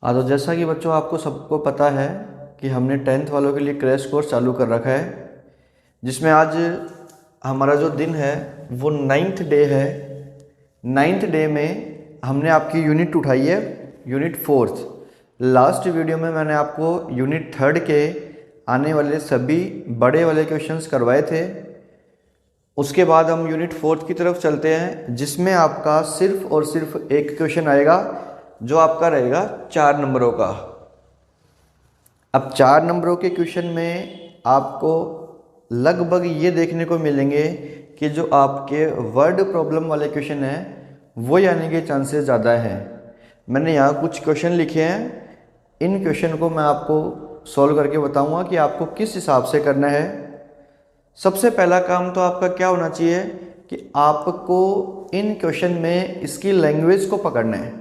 हाँ, तो जैसा कि बच्चों आपको सबको पता है कि हमने 10th वालों के लिए क्रैश कोर्स चालू कर रखा है, जिसमें आज हमारा जो दिन है वो 9th डे है। 9th डे में हमने आपकी यूनिट उठाई है, यूनिट 4th। लास्ट वीडियो में मैंने आपको यूनिट 3rd के आने वाले सभी बड़े वाले क्वेश्चंस करवाए थे। उसके बाद हम यूनिट 4th की तरफ चलते हैं, जिसमें आपका सिर्फ और सिर्फ एक क्वेश्चन आएगा जो आपका रहेगा 4 नंबरों का। अब 4 नंबरों के क्वेश्चन में आपको लगभग ये देखने को मिलेंगे कि जो आपके वर्ड प्रॉब्लम वाले क्वेश्चन हैं वो आने के चांसेस ज़्यादा हैं। मैंने यहाँ कुछ क्वेश्चन लिखे हैं, इन क्वेश्चन को मैं आपको सॉल्व करके बताऊँगा कि आपको किस हिसाब से करना है। सबसे पहला काम तो आपका क्या होना चाहिए कि आपको इन क्वेश्चन में इसकी लैंग्वेज को पकड़ना है।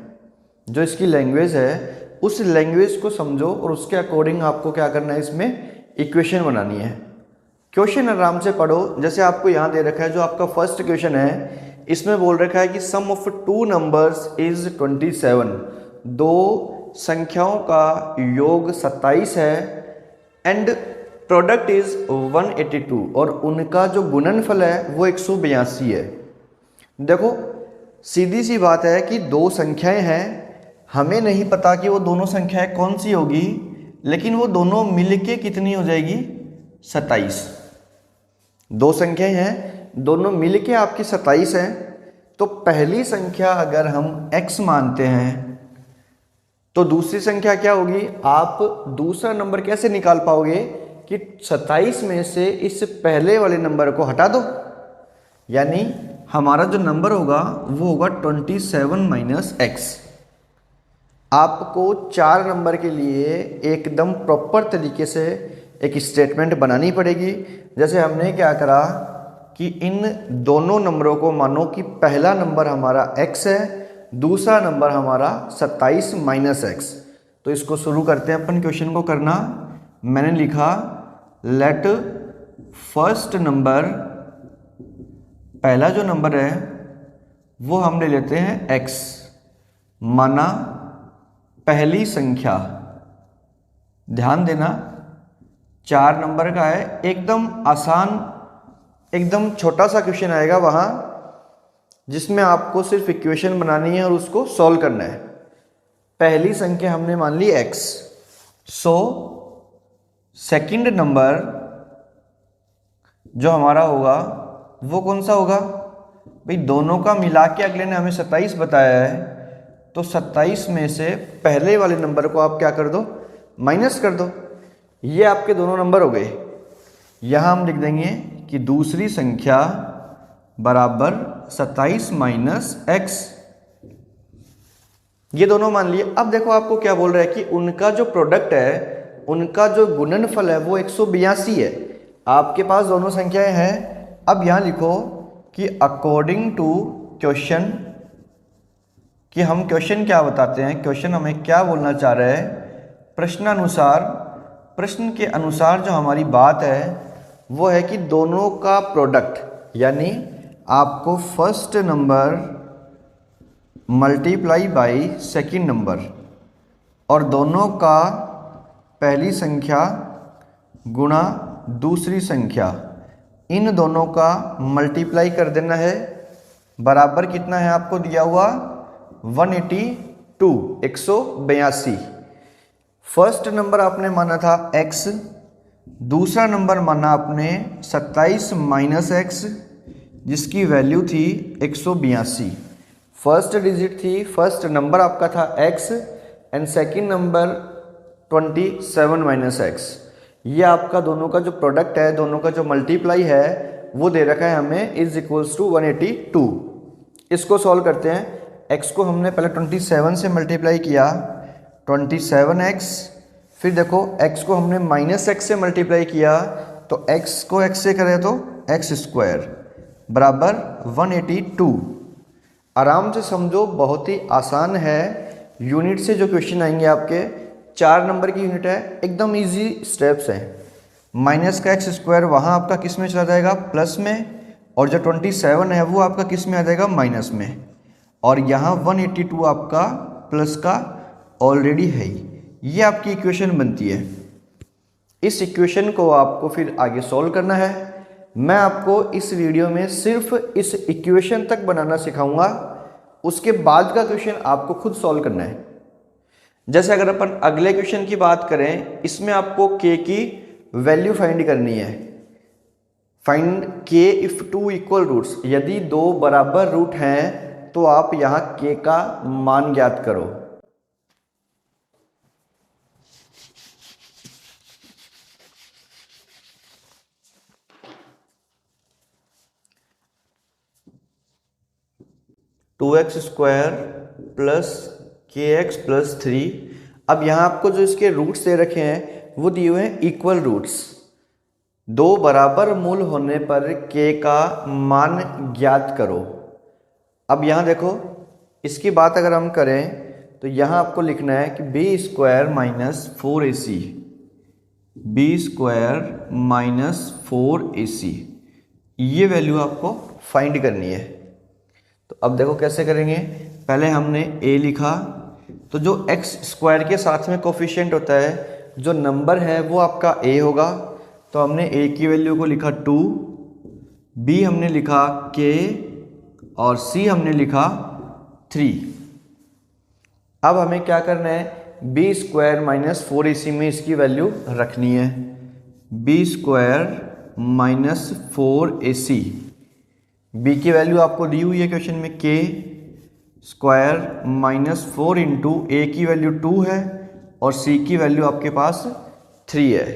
जो इसकी लैंग्वेज है उस लैंग्वेज को समझो और उसके अकॉर्डिंग आपको क्या करना है, इसमें इक्वेशन बनानी है। क्वेश्चन आराम से पढ़ो। जैसे आपको यहाँ दे रखा है, जो आपका फर्स्ट क्वेश्चन है, इसमें बोल रखा है कि सम ऑफ 2 नंबर्स इज 27। दो संख्याओं का योग 27 है एंड प्रोडक्ट इज 182 और उनका जो गुणनफल है वो 182 है। देखो सीधी सी बात है कि दो संख्याएं हैं, हमें नहीं पता कि वो दोनों संख्याएं कौन सी होगी, लेकिन वो दोनों मिलके कितनी हो जाएगी, 27। दो संख्याएं हैं, दोनों मिलके आपकी 27 हैं। तो पहली संख्या अगर हम x मानते हैं तो दूसरी संख्या क्या होगी। आप दूसरा नंबर कैसे निकाल पाओगे कि 27 में से इस पहले वाले नंबर को हटा दो, यानी हमारा जो नंबर होगा वो होगा 27 माइनस x। आपको 4 नंबर के लिए एकदम प्रॉपर तरीके से एक स्टेटमेंट बनानी पड़ेगी। जैसे हमने क्या करा कि इन दोनों नंबरों को मानो कि पहला नंबर हमारा x है, दूसरा नंबर हमारा 27 माइनस x। तो इसको शुरू करते हैं अपन क्वेश्चन को करना। मैंने लिखा लेट फर्स्ट नंबर, पहला जो नंबर है वो हम ले लेते हैं x, माना पहली संख्या। ध्यान देना 4 नंबर का है, एकदम आसान, एकदम छोटा सा क्वेश्चन आएगा वहाँ, जिसमें आपको सिर्फ इक्वेशन बनानी है और उसको सॉल्व करना है। पहली संख्या हमने मान ली x, सो सेकंड नंबर जो हमारा होगा वो कौन सा होगा भाई। दोनों का मिला के अगले ने हमें 27 बताया है, तो 27 में से पहले वाले नंबर को आप क्या कर दो, माइनस कर दो। ये आपके दोनों नंबर हो गए। यहाँ हम लिख देंगे कि दूसरी संख्या बराबर 27 माइनस x। ये दोनों मान लिए। अब देखो आपको क्या बोल रहा है कि उनका जो प्रोडक्ट है, उनका जो गुणनफल है वो 182 है। आपके पास दोनों संख्याएं हैं। अब यहाँ लिखो कि अकॉर्डिंग टू क्वेश्चन, कि हम क्वेश्चन क्या बताते हैं, क्वेश्चन हमें क्या बोलना चाह रहा है, प्रश्नानुसार, प्रश्न के अनुसार जो हमारी बात है वो है कि दोनों का प्रोडक्ट, यानी आपको first number multiply by second number और दोनों का पहली संख्या गुणा दूसरी संख्या, इन दोनों का मल्टीप्लाई कर देना है। बराबर कितना है आपको दिया हुआ, 182, 182। फर्स्ट नंबर आपने माना था x, दूसरा नंबर माना आपने 27 माइनस x, जिसकी वैल्यू थी 182। फर्स्ट डिजिट थी, फर्स्ट नंबर आपका था x and second number 27 minus x। ये आपका दोनों का जो प्रोडक्ट है, दोनों का जो मल्टीप्लाई है वो दे रखा है हमें, इज इक्वल्स टू 182। इसको सॉल्व करते हैं। x को हमने पहले 27 से मल्टीप्लाई किया, 27x, फिर देखो x को हमने माइनस x से मल्टीप्लाई किया, तो x को x से करें तो x स्क्वायर बराबर 182। आराम से समझो, बहुत ही आसान है। यूनिट से जो क्वेश्चन आएंगे आपके, 4 नंबर की यूनिट है, एकदम इजी स्टेप्स हैं। माइनस का x स्क्वायर वहाँ आपका किस में चला जाएगा, प्लस में, और जो 27 है वो आपका किस में आ जाएगा, माइनस में। और यहाँ 182 आपका प्लस का ऑलरेडी है ही, ये आपकी इक्वेशन बनती है। इस इक्वेशन को आपको फिर आगे सॉल्व करना है। मैं आपको इस वीडियो में सिर्फ इस इक्वेशन तक बनाना सिखाऊंगा, उसके बाद का क्वेश्चन आपको खुद सॉल्व करना है। जैसे अगर अपन अगले क्वेश्चन की बात करें, इसमें आपको k की वैल्यू फाइंड करनी है। Find k if two equal roots, यदि दो बराबर रूट हैं तो आप यहां k का मान ज्ञात करो। टू एक्स स्क्वायर प्लस के एक्स प्लस 3। अब यहाँ आपको जो इसके रूट्स दे रखे हैं वो दिए हुए हैं इक्वल रूट्स। दो बराबर मूल होने पर k का मान ज्ञात करो। अब यहाँ देखो, इसकी बात अगर हम करें तो यहाँ आपको लिखना है कि B square minus 4ac, B square minus 4ac, ये वैल्यू आपको फाइंड करनी है। तो अब देखो कैसे करेंगे। पहले हमने a लिखा, तो जो x स्क्वायर के साथ में कोफिशिएंट होता है, जो नंबर है वो आपका a होगा, तो हमने a की वैल्यू को लिखा 2, b हमने लिखा k और c हमने लिखा 3। अब हमें क्या करना है, बी स्क्वायर माइनस 4ac में इसकी वैल्यू रखनी है। B square minus 4ac, b की वैल्यू आपको दी हुई है क्वेश्चन में k square minus 4 into A की वैल्यू 2 है और c की वैल्यू आपके पास 3 है।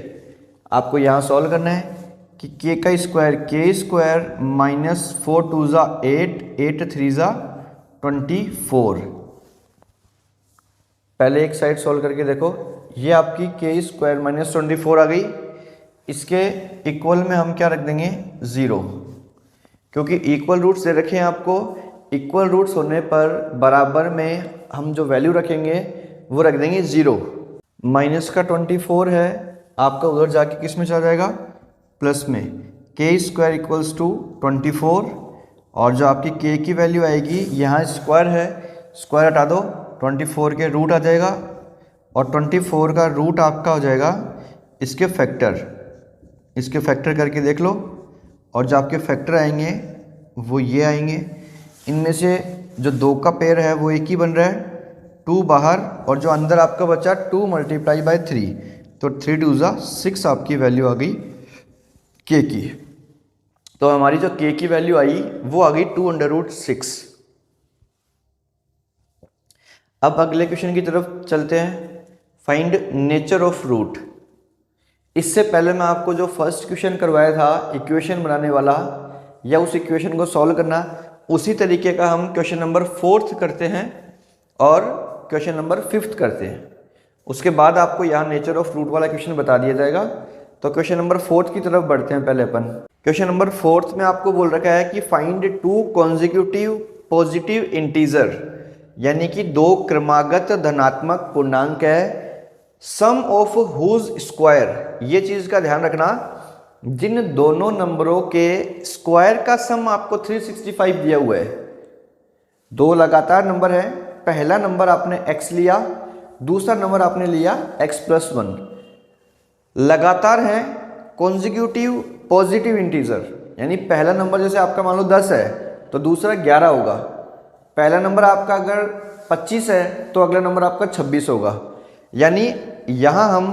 आपको यहाँ सॉल्व करना है कि k का स्क्वायर k स्क्वायर माइनस 4 2 ज़ा 8, 8 3 ज़ा 24। पहले एक साइड सॉल्व करके देखो, ये आपकी k स्क्वायर माइनस 24 आ गई। इसके इक्वल में हम क्या रख देंगे, 0, क्योंकि इक्वल रूट्स दे रखे हैं आपको। इक्वल रूट्स होने पर बराबर में हम जो वैल्यू रखेंगे वो रख देंगे 0। माइनस का 24 है, आपका उधर जाके किस में चला जाएगा, प्लस में। k स्क्वायर इक्वल्स टू 24 और जो आपकी k की वैल्यू आएगी, यहाँ स्क्वायर है, स्क्वायर हटा दो, 24 के रूट आ जाएगा और 24 का रूट आपका हो जाएगा इसके फैक्टर। इसके फैक्टर करके देख लो, और जो आपके फैक्टर आएंगे वो ये आएंगे। इनमें से जो 2 का पेयर है वो एक ही बन रहा है, 2 बाहर, और जो अंदर आपका बचा 2 मल्टीप्लाई बाय 3, तो 3 2 ज़ा 6 आपकी वैल्यू आ गई k की। तो हमारी जो k की वैल्यू आई वो आ गई 2√6। अब अगले क्वेश्चन की तरफ चलते हैं। Find nature of root. इससे पहले मैं आपको जो फर्स्ट क्वेश्चन करवाया था इक्वेशन बनाने वाला या उस इक्वेशन को सॉल्व करना, उसी तरीके का हम क्वेश्चन नंबर 4th करते हैं और क्वेश्चन नंबर 5th करते हैं। उसके बाद आपको यहाँ नेचर ऑफ रूट वाला क्वेश्चन बता दिया जाएगा। तो क्वेश्चन नंबर 4th की तरफ बढ़ते हैं पहले अपन। क्वेश्चन नंबर 4th में आपको बोल रखा है कि फाइंड 2 कॉन्जिक्यूटिव पॉजिटिव इंटीजर, यानी कि 2 क्रमागत धनात्मक पूर्णांक है, सम ऑफ हुज स्क्वायर, ये चीज का ध्यान रखना, जिन दोनों नंबरों के स्क्वायर का सम आपको 365 दिया हुआ है। 2 लगातार नंबर है, पहला नंबर आपने x लिया, दूसरा नंबर आपने लिया x+1, लगातार है, कॉन्जिक्यूटिव पॉजिटिव इंटीजर, यानी पहला नंबर जैसे आपका मान लो 10 है तो दूसरा 11 होगा। पहला नंबर आपका अगर 25 है तो अगला नंबर आपका 26 होगा। यानी यहाँ हम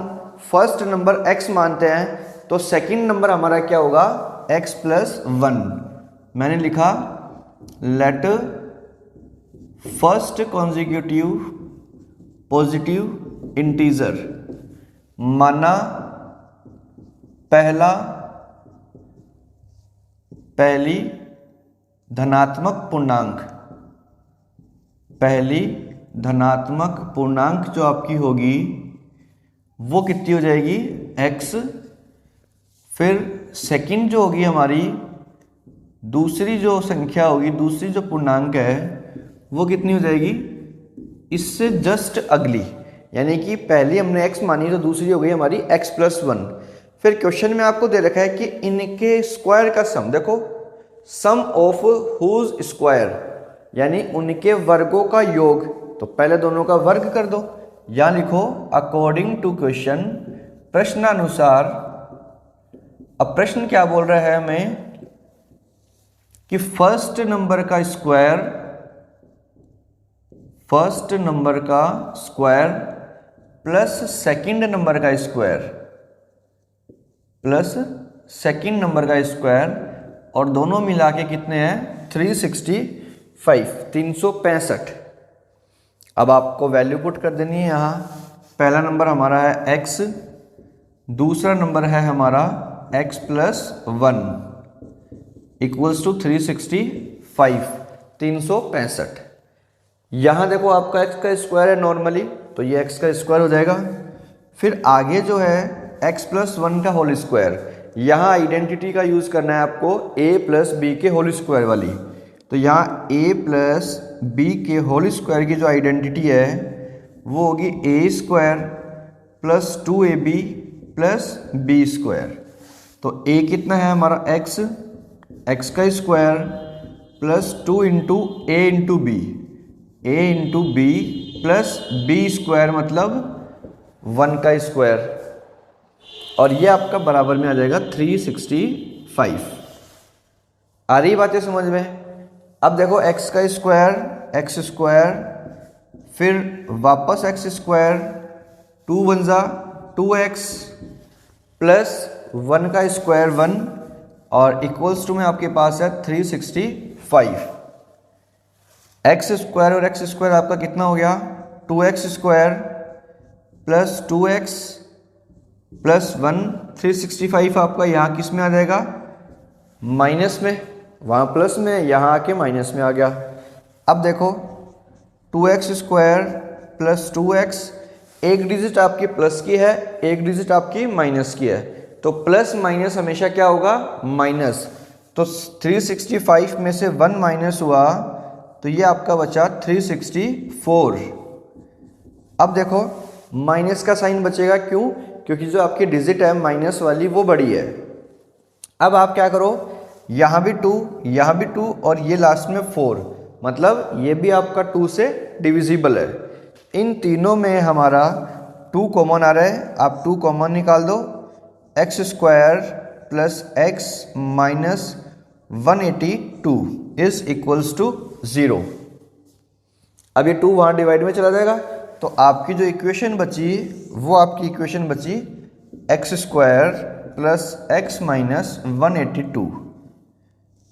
फर्स्ट नंबर x मानते हैं तो सेकंड नंबर हमारा क्या होगा, x+1। मैंने लिखा let first consecutive positive integer, माना पहली धनात्मक पूर्णांक, पहली धनात्मक पूर्णांक जो आपकी होगी वो कितनी हो जाएगी, x। फिर सेकंड जो होगी हमारी दूसरी जो संख्या होगी, दूसरी जो पूर्णांक है वो कितनी हो जाएगी, इससे जस्ट अगली, यानी कि पहली हमने x मानी तो दूसरी हो गई हमारी x+1। फिर क्वेश्चन में आपको दे रखा है कि इनके स्क्वायर का सम, देखो सम ऑफ हुज स्क्वायर, यानी उनके वर्गों का योग, तो पहले दोनों का वर्ग कर दो, यहाँ लिखो अकॉर्डिंग टू क्वेश्चन, प्रश्नानुसार। अब प्रश्न क्या बोल रहा है हमें कि फर्स्ट नंबर का स्क्वायर प्लस सेकंड नंबर का स्क्वायर और दोनों मिला के कितने हैं 365। अब आपको वैल्यू पुट कर देनी है यहाँ। पहला नंबर हमारा है x, दूसरा नंबर है हमारा x प्लस 1 इक्वल्स टू 365। यहाँ देखो आपका x का स्क्वायर है नॉर्मली, तो ये x का स्क्वायर हो जाएगा। फिर आगे जो है x प्लस 1 का होल स्क्वायर, यहाँ आइडेंटिटी का यूज़ करना है आपको a प्लस बी के होल स्क्वायर वाली। तो यहाँ a प्लस बी के होल स्क्वायर की जो आइडेंटिटी है वो होगी a square plus 2ab plus B square. तो a कितना है हमारा x का square plus 2 into a into B plus B square मतलब 1 का स्क्वायर, और ये आपका बराबर में आ जाएगा 365। आ रही बातें समझ में? अब देखो x का स्क्वायर फिर वापस x स्क्वायर, 2 1 जा 2x प्लस 1 का स्क्वायर 1 और इक्वल्स टू में आपके पास है 365। x स्क्वायर और x स्क्वायर आपका कितना हो गया 2x square plus 2x plus 1 365 आपका यहाँ किस में आ जाएगा माइनस में, वहाँ प्लस में, यहाँ आके माइनस में आ गया। अब देखो 2x स्क्वायर प्लस 2x, एक डिजिट आपकी प्लस की है, एक डिजिट आपकी माइनस की है, तो प्लस माइनस हमेशा क्या होगा माइनस। तो 365 में से 1 माइनस हुआ तो ये आपका बचा 364। अब देखो माइनस का साइन बचेगा, क्यों? क्योंकि जो आपकी डिजिट है माइनस वाली वो बड़ी है। अब आप क्या करो, यहाँ भी 2, यहाँ भी 2 और ये लास्ट में 4, मतलब ये भी आपका 2 से डिविजिबल है। इन तीनों में हमारा 2 कॉमन आ रहा है, आप 2 कॉमन निकाल दो। x square plus x minus 182 is equals to 0। अब ये 2 वहाँ डिवाइड में चला जाएगा, तो आपकी जो इक्वेशन बची वो आपकी इक्वेशन बची x square plus x minus 182।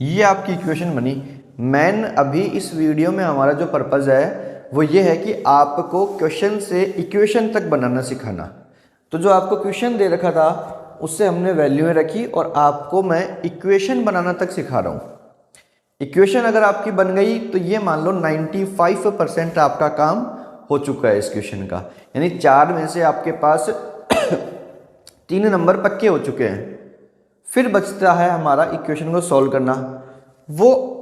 ये आपकी इक्वेशन बनी। मेन अभी इस वीडियो में हमारा जो पर्पज़ है वो ये है कि आपको क्वेश्चन से इक्वेशन तक बनाना सिखाना। तो जो आपको क्वेश्चन दे रखा था उससे हमने वैल्यूएं रखी और आपको मैं इक्वेशन बनाना तक सिखा रहा हूँ। इक्वेशन अगर आपकी बन गई तो ये मान लो 95% आपका काम हो चुका है इस क्वेश्चन का, यानी 4 में से आपके पास 3 नंबर पक्के हो चुके हैं। फिर बचता है हमारा इक्वेशन को सॉल्व करना, वो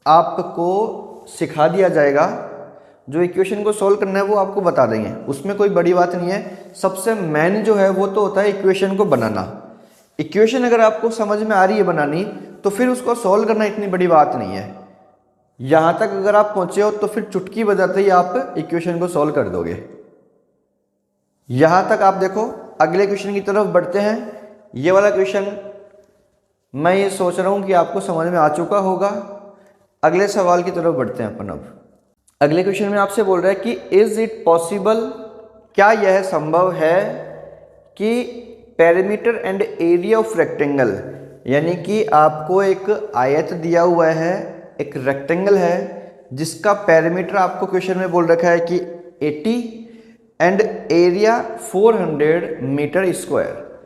आपको सिखा दिया जाएगा। जो इक्वेशन को सॉल्व करना है वो आपको बता देंगे, उसमें कोई बड़ी बात नहीं है। सबसे मेन जो है वो तो होता है इक्वेशन को बनाना। इक्वेशन अगर आपको समझ में आ रही है बनानी तो फिर उसको सॉल्व करना इतनी बड़ी बात नहीं है। यहाँ तक अगर आप पहुँचे हो तो फिर चुटकी बजाते ही आप इक्वेशन को सॉल्व कर दोगे। यहाँ तक आप देखो, अगले क्वेश्चन की तरफ बढ़ते हैं। ये वाला क्वेश्चन मैं ये सोच रहा हूँ कि आपको समझ में आ चुका होगा। अगले सवाल की तरफ बढ़ते हैं अपन। अब अगले क्वेश्चन में आपसे बोल रहा है कि इज इट पॉसिबल, क्या यह संभव है कि perimeter and area of rectangle, यानी कि आपको एक आयत दिया हुआ है, एक रेक्टेंगल है जिसका पेरीमीटर आपको क्वेश्चन में बोल रखा है कि 80 एंड एरिया 400 मीटर स्क्वायर।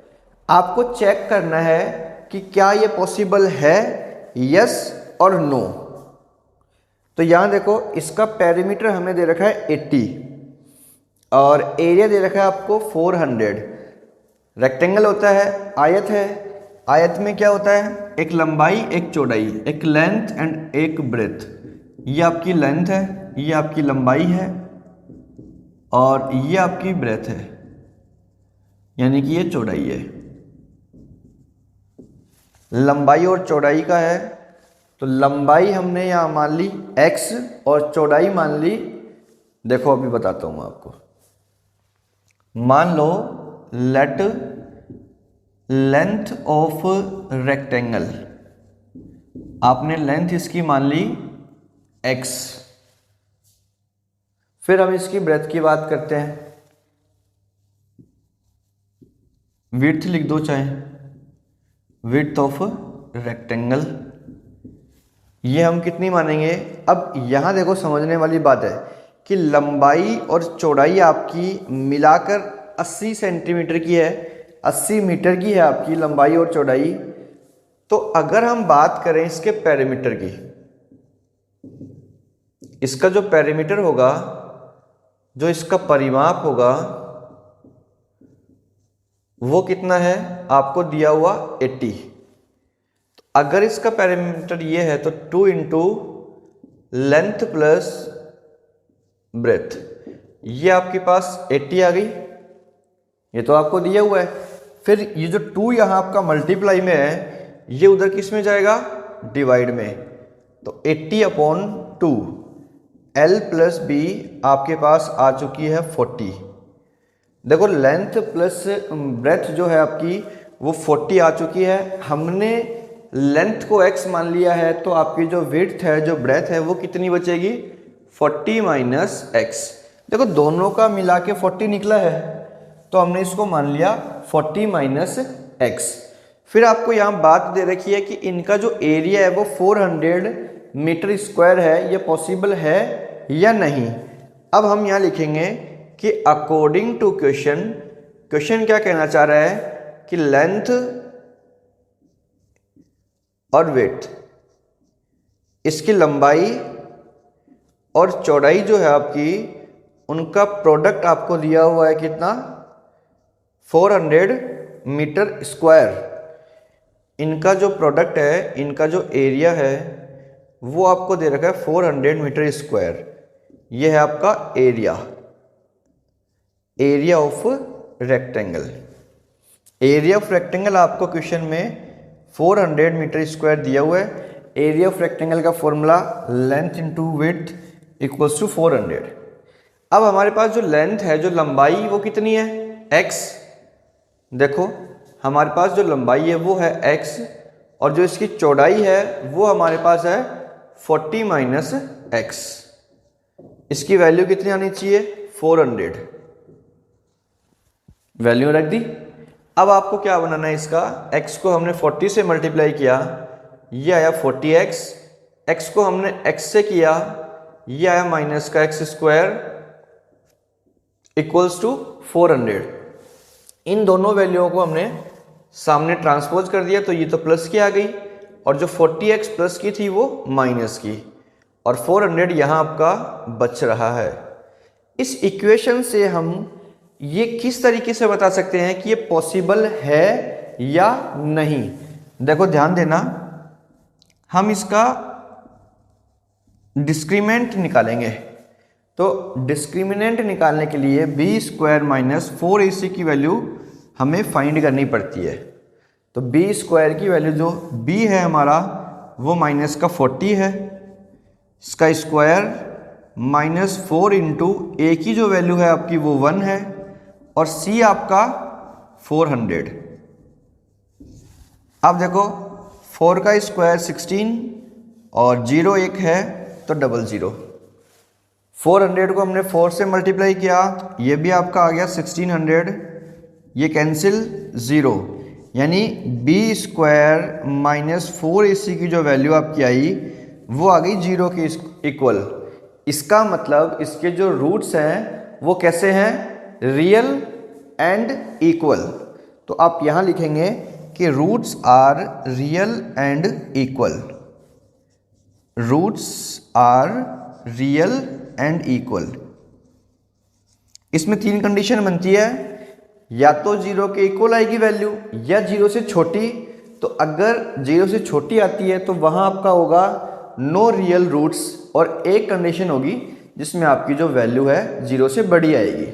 आपको चेक करना है कि क्या ये पॉसिबल है, यस और नो। तो यहाँ देखो इसका पेरीमीटर हमें दे रखा है 80 और एरिया दे रखा है आपको 400। रेक्टेंगल होता है, आयत है, आयत में क्या होता है, एक लंबाई एक चौड़ाई, एक लेंथ एंड एक ब्रेथ। ये आपकी लेंथ है, ये आपकी लंबाई है और ये आपकी ब्रेथ है, यानी कि ये चौड़ाई है। लंबाई और चौड़ाई का है तो लंबाई हमने यहाँ मान ली x और चौड़ाई मान ली, देखो अभी बताता हूँ मैं आपको, मान लो लेट लेंथ ऑफ रेक्टेंगल, आपने लेंथ इसकी मान ली x। फिर हम इसकी ब्रेथ की बात करते हैं, विड्थ लिख दो चाहे, विड्थ ऑफ रेक्टेंगल, ये हम कितनी मानेंगे। अब यहां देखो समझने वाली बात है कि लंबाई और चौड़ाई आपकी मिलाकर 80 सेंटीमीटर की है, 80 मीटर की है आपकी लंबाई और चौड़ाई। तो अगर हम बात करें इसके पेरीमीटर की, इसका जो पेरीमीटर होगा, जो इसका परिमाप होगा, वो कितना है आपको दिया हुआ 80। तो अगर इसका पेरीमीटर ये है तो 2 इंटू लेंथ प्लस ब्रेथ, ये आपके पास 80 आ गई, ये तो आपको दिया हुआ है। फिर ये जो 2 यहाँ आपका मल्टीप्लाई में है, ये उधर किस में जाएगा, डिवाइड में। तो 80/2 L प्लस बी आपके पास आ चुकी है 40। देखो लेंथ प्लस ब्रेथ जो है आपकी वो 40 आ चुकी है। हमने लेंथ को x मान लिया है, तो आपकी जो विड्थ है, जो ब्रेथ है, वो कितनी बचेगी, 40 माइनस x। देखो दोनों का मिला के 40 निकला है, तो हमने इसको मान लिया 40 माइनस x। फिर आपको यहाँ बात दे रखी है कि इनका जो एरिया है वो 400 मीटर स्क्वायर है, ये पॉसिबल है या नहीं। अब हम यहाँ लिखेंगे कि अकॉर्डिंग टू क्वेश्चन, क्वेश्चन क्या कहना चाह रहा है कि लेंथ और विड्थ, इसकी लंबाई और चौड़ाई जो है आपकी, उनका प्रोडक्ट आपको दिया हुआ है कितना, 400 मीटर स्क्वायर। इनका जो प्रोडक्ट है, इनका जो एरिया है, वो आपको दे रखा है 400 मीटर स्क्वायर। ये है आपका area, area of rectangle. Area of rectangle आपको क्वेश्चन में 400 मीटर स्क्वायर दिया हुआ है। एरिया ऑफ रेक्टेंगल का formula length into width equals to 400। अब हमारे पास जो लेंथ है, जो लंबाई, वो कितनी है, x। देखो हमारे पास जो लंबाई है वो है x, और जो इसकी चौड़ाई है वो हमारे पास है 40 माइनस x। इसकी वैल्यू कितनी आनी चाहिए, 400। वैल्यू रख दी। अब आपको क्या बनाना है, इसका x को हमने 40 से मल्टीप्लाई किया, ये आया 40x। x को हमने x से किया, ये आया माइनस का x स्क्वायर इक्वल्स टू 400। इन दोनों वैल्यूओं को हमने सामने ट्रांसपोज कर दिया, तो ये तो प्लस की आ गई, और जो 40x प्लस की थी वो माइनस की, और 400 यहाँ आपका बच रहा है। इस इक्वेशन से हम ये किस तरीके से बता सकते हैं कि ये पॉसिबल है या नहीं। देखो ध्यान देना, हम इसका डिस्क्रीमेंट निकालेंगे। तो डिस्क्रिमिनेंट निकालने के लिए बी स्क्वायर माइनस 4ac की वैल्यू हमें फाइंड करनी पड़ती है। तो बी स्क्वायर की वैल्यू जो b है हमारा, वो माइनस का 40 है, इसका स्क्वायर माइनस 4 इंटू ए की जो वैल्यू है आपकी वो 1 है, और c आपका 400। अब देखो 4 का स्क्वायर 16 और 0 1 है तो 00। 400 को हमने 4 से मल्टीप्लाई किया, ये भी आपका आ गया 1600, ये कैंसिल 0, यानी बी स्क्वायर माइनस 4ac की जो वैल्यू आपकी आई वो आ गई 0 के इक्वल। इसका मतलब इसके जो रूट्स हैं वो कैसे हैं, रियल एंड इक्वल। तो आप यहाँ लिखेंगे कि roots are real and equal, roots are real and equal. इसमें 3 कंडीशन बनती है, या तो 0 के इक्वल आएगी वैल्यू, या 0 से छोटी। तो अगर 0 से छोटी आती है तो वहाँ आपका होगा नो रियल रूट्स, और एक कंडीशन होगी जिसमें आपकी जो वैल्यू है 0 से बड़ी आएगी।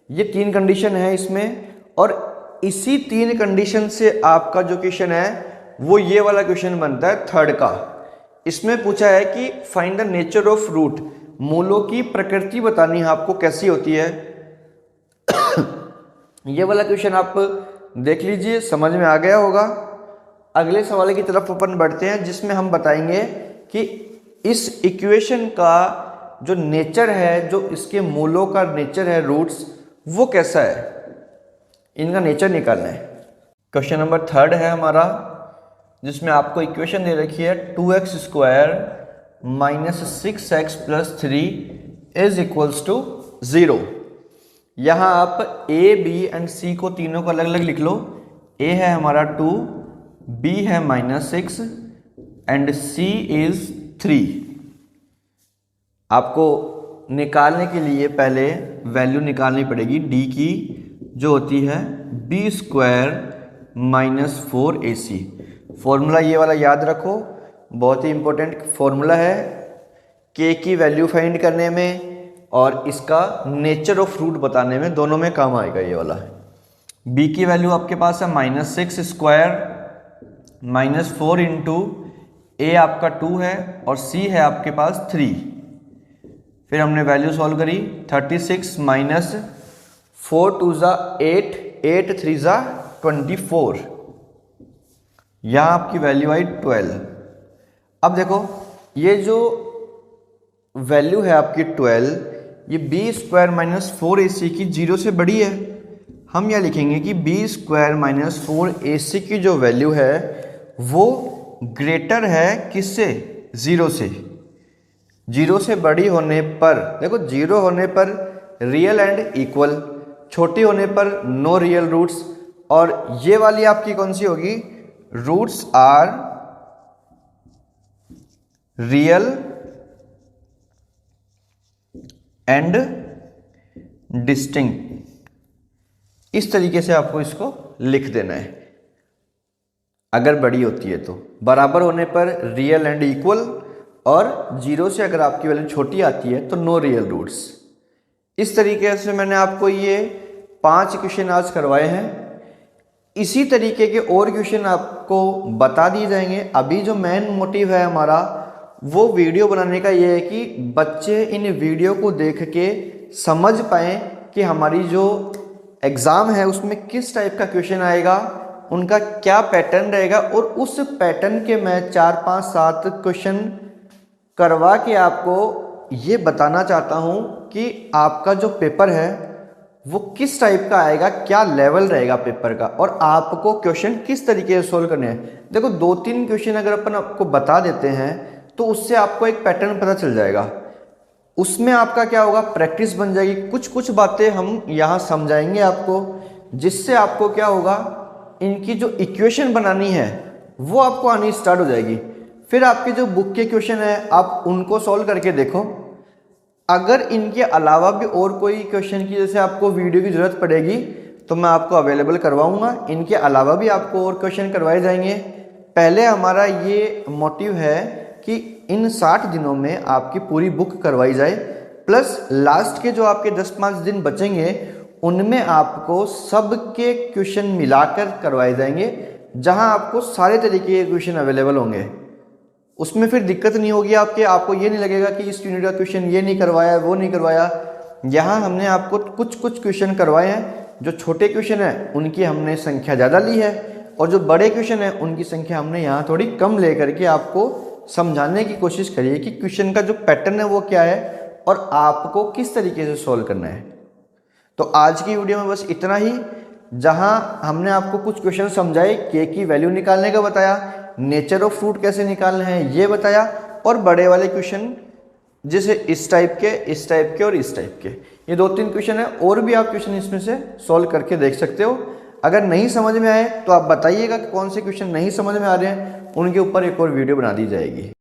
ये 3 कंडीशन है इसमें, और इसी 3 कंडीशन से आपका जो क्वेश्चन है वो ये वाला क्वेश्चन बनता है 3rd का। इसमें पूछा है कि find the nature of root, मूलों की प्रकृति बतानी है आपको कैसी होती है। ये वाला क्वेश्चन आप देख लीजिए, समझ में आ गया होगा। अगले सवाल की तरफ अपन बढ़ते हैं, जिसमें हम बताएंगे कि इस इक्वेशन का जो नेचर है, जो इसके मूलों का नेचर है, रूट्स, वो कैसा है, इनका नेचर निकालना है। क्वेश्चन नंबर 3 है हमारा, जिसमें आपको इक्वेशन दे रखी है 2x square minus 6x plus 3 is equals to 0। यहाँ आप a, b एंड c को तीनों को अलग अलग लिख लो। a है हमारा 2, b है -6 एंड c इज 3। आपको निकालने के लिए पहले वैल्यू निकालनी पड़ेगी d की, जो होती है b square minus 4ac। Formula ये वाला याद रखो, बहुत ही इंपॉर्टेंट फॉर्मूला है k की वैल्यू फाइंड करने में और इसका नेचर ऑफ रूट बताने में, दोनों में काम आएगा ये वाला। b की वैल्यू आपके पास है -6 स्क्वायर -4 इंटू a आपका 2 है और c है आपके पास 3। फिर हमने वैल्यू सॉल्व करी, 36 माइनस 4 2 ज़ा 8, 8 3 ज़ा 24। यहाँ आपकी वैल्यू आई 12। अब देखो ये जो वैल्यू है आपकी 12, ये b स्क्वायर माइनस 4ac की 0 से बड़ी है। हम यह लिखेंगे कि b स्क्वायर माइनस 4ac की जो वैल्यू है वो ग्रेटर है किससे, 0 से। 0 से बड़ी होने पर, देखो 0 होने पर रियल एंड इक्वल, छोटी होने पर नो रियल रूट्स, और ये वाली आपकी कौन सी होगी, roots are real and distinct. इस तरीके से आपको इसको लिख देना है। अगर बड़ी होती है तो बराबर होने पर रियल एंड इक्वल, और 0 से अगर आपकी वैल्यू छोटी आती है तो नो रियल रूट्स। इस तरीके से मैंने आपको ये 5 क्वेश्चन आज करवाए हैं। इसी तरीके के और क्वेश्चन आपको बता दिए जाएंगे। अभी जो मेन मोटिव है हमारा, वो वीडियो बनाने का ये है कि बच्चे इन वीडियो को देख के समझ पाएँ कि हमारी जो एग्ज़ाम है उसमें किस टाइप का क्वेश्चन आएगा, उनका क्या पैटर्न रहेगा, और उस पैटर्न के मैं 4 5 7 क्वेश्चन करवा के आपको ये बताना चाहता हूँ कि आपका जो पेपर है वो किस टाइप का आएगा, क्या लेवल रहेगा पेपर का, और आपको क्वेश्चन किस तरीके से सोल्व करने हैं। देखो 2-3 क्वेश्चन अगर अपन आपको बता देते हैं तो उससे आपको एक पैटर्न पता चल जाएगा। उसमें आपका क्या होगा, प्रैक्टिस बन जाएगी। कुछ कुछ बातें हम यहाँ समझाएंगे आपको, जिससे आपको क्या होगा, इनकी जो इक्वेशन बनानी है वो आपको आनी स्टार्ट हो जाएगी। फिर आपके जो बुक के क्वेश्चन है आप उनको सॉल्व करके देखो। अगर इनके अलावा भी और कोई क्वेश्चन की जैसे आपको वीडियो की ज़रूरत पड़ेगी तो मैं आपको अवेलेबल करवाऊंगा। इनके अलावा भी आपको और क्वेश्चन करवाए जाएंगे। पहले हमारा ये मोटिव है कि इन 60 दिनों में आपकी पूरी बुक करवाई जाए, प्लस लास्ट के जो आपके 10-5 दिन बचेंगे उनमें आपको सबके क्वेश्चन मिलाकर करवाए जाएंगे, जहां आपको सारे तरीके के क्वेश्चन अवेलेबल होंगे। उसमें फिर दिक्कत नहीं होगी आपको ये नहीं लगेगा कि इस यूनिट का क्वेश्चन ये नहीं करवाया, वो नहीं करवाया। यहाँ हमने आपको कुछ कुछ क्वेश्चन करवाए हैं। जो छोटे क्वेश्चन हैं उनकी हमने संख्या ज़्यादा ली है, और जो बड़े क्वेश्चन हैं उनकी संख्या हमने यहाँ थोड़ी कम ले करके आपको समझाने की कोशिश करी है कि क्वेश्चन का जो पैटर्न है वो क्या है और आपको किस तरीके से सोल्व करना है। तो आज की वीडियो में बस इतना ही, जहां हमने आपको कुछ क्वेश्चन समझाए, के की वैल्यू निकालने का बताया, नेचर ऑफ फ्रूट कैसे निकालने हैं ये बताया, और बड़े वाले क्वेश्चन जैसे इस टाइप के और इस टाइप के, ये 2-3 क्वेश्चन है। और भी आप क्वेश्चन इसमें से सॉल्व करके देख सकते हो। अगर नहीं समझ में आए तो आप बताइएगा कि कौन से क्वेश्चन नहीं समझ में आ रहे हैं, उनके ऊपर एक और वीडियो बना दी जाएगी।